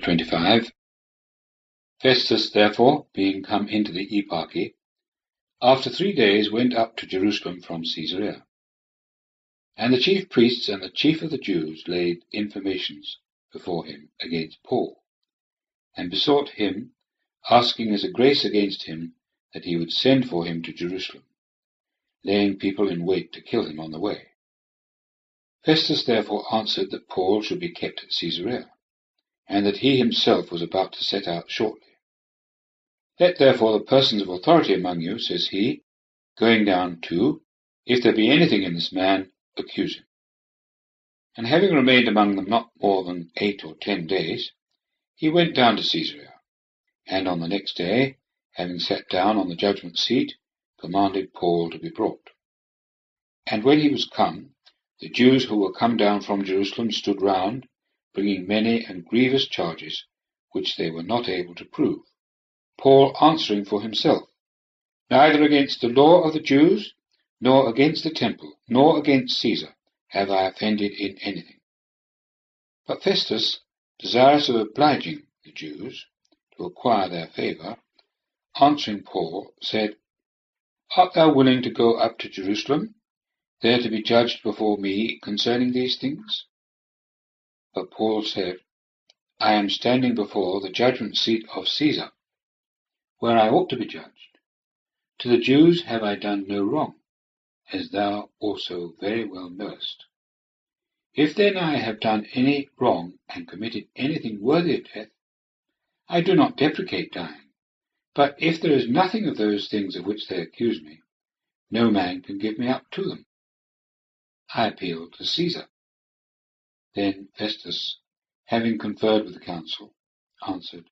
25. Festus, therefore, being come into the eparchy, after 3 days went up to Jerusalem from Caesarea. And the chief priests and the chief of the Jews laid informations before him against Paul, and besought him, asking as a grace against him that he would send for him to Jerusalem, laying people in wait to kill him on the way. Festus therefore answered that Paul should be kept at Caesarea, and that he himself was about to set out shortly. Let therefore the persons of authority among you, says he, going down too, if there be anything in this man, accuse him. And having remained among them not more than 8 or 10 days, he went down to Caesarea, and on the next day, having sat down on the judgment seat, commanded Paul to be brought. And when he was come, the Jews who were come down from Jerusalem stood round, bringing many and grievous charges, which they were not able to prove. Paul answering for himself, Neither against the law of the Jews, nor against the temple, nor against Caesar, have I offended in anything. But Festus, desirous of obliging the Jews, to acquire their favour, answering Paul, said, Art thou willing to go up to Jerusalem, there to be judged before me concerning these things? But Paul said, I am standing before the judgment seat of Caesar, where I ought to be judged. To the Jews have I done no wrong, as thou also very well knowest. If then I have done any wrong and committed anything worthy of death, I do not deprecate dying. But if there is nothing of those things of which they accuse me, no man can give me up to them. I appeal to Caesar. Then Festus, having conferred with the council, answered,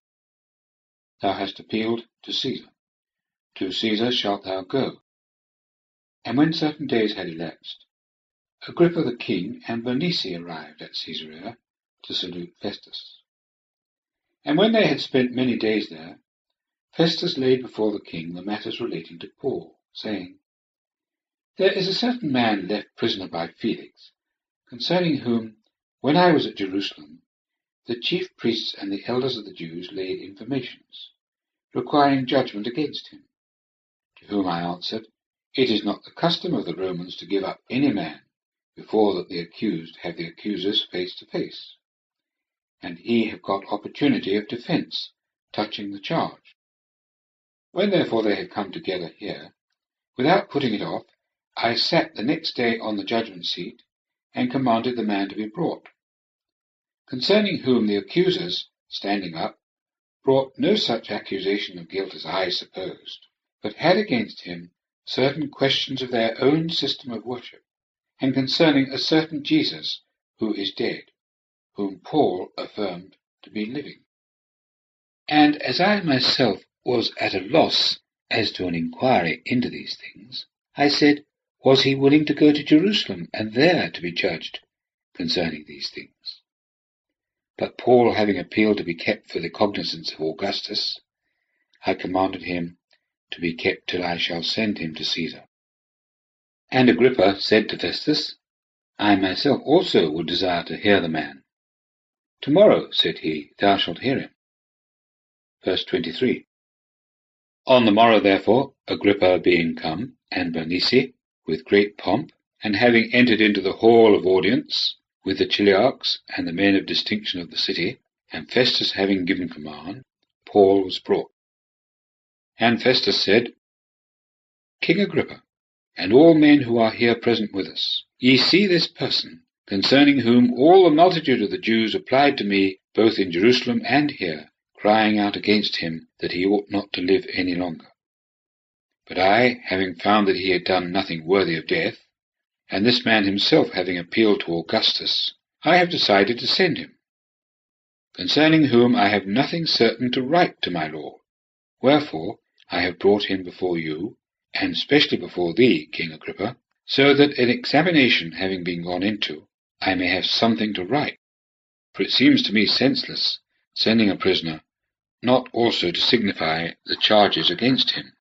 Thou hast appealed to Caesar. To Caesar shalt thou go. And when certain days had elapsed, Agrippa the king and Bernice arrived at Caesarea to salute Festus. And when they had spent many days there, Festus laid before the king the matters relating to Paul, saying, There is a certain man left prisoner by Felix, concerning whom, when I was at Jerusalem, the chief priests and the elders of the Jews laid informations, requiring judgment against him. To whom I answered, It is not the custom of the Romans to give up any man before that the accused have the accusers face to face, and he have got opportunity of defence touching the charge. When therefore they had come together here, without putting it off, I sat the next day on the judgment seat, and commanded the man to be brought, concerning whom the accusers, standing up, brought no such accusation of guilt as I supposed, but had against him certain questions of their own system of worship, and concerning a certain Jesus who is dead, whom Paul affirmed to be living. And as I myself was at a loss as to an inquiry into these things, I said, Was he willing to go to Jerusalem, and there to be judged concerning these things? But Paul, having appealed to be kept for the cognizance of Augustus, I commanded him to be kept till I shall send him to Caesar. And Agrippa said to Festus, I myself also would desire to hear the man. Tomorrow, said he, thou shalt hear him. Verse 23. On the morrow, therefore, Agrippa being come, and Bernice, with great pomp, and having entered into the hall of audience, with the chiliarchs and the men of distinction of the city, and Festus having given command, Paul was brought. And Festus said, King Agrippa, and all men who are here present with us, ye see this person, concerning whom all the multitude of the Jews applied to me, both in Jerusalem and here, crying out against him that he ought not to live any longer. But I, having found that he had done nothing worthy of death, and this man himself having appealed to Augustus, I have decided to send him, concerning whom I have nothing certain to write to my lord. Wherefore I have brought him before you, and especially before thee, King Agrippa, so that an examination having been gone into, I may have something to write. For it seems to me senseless sending a prisoner, not also to signify the charges against him.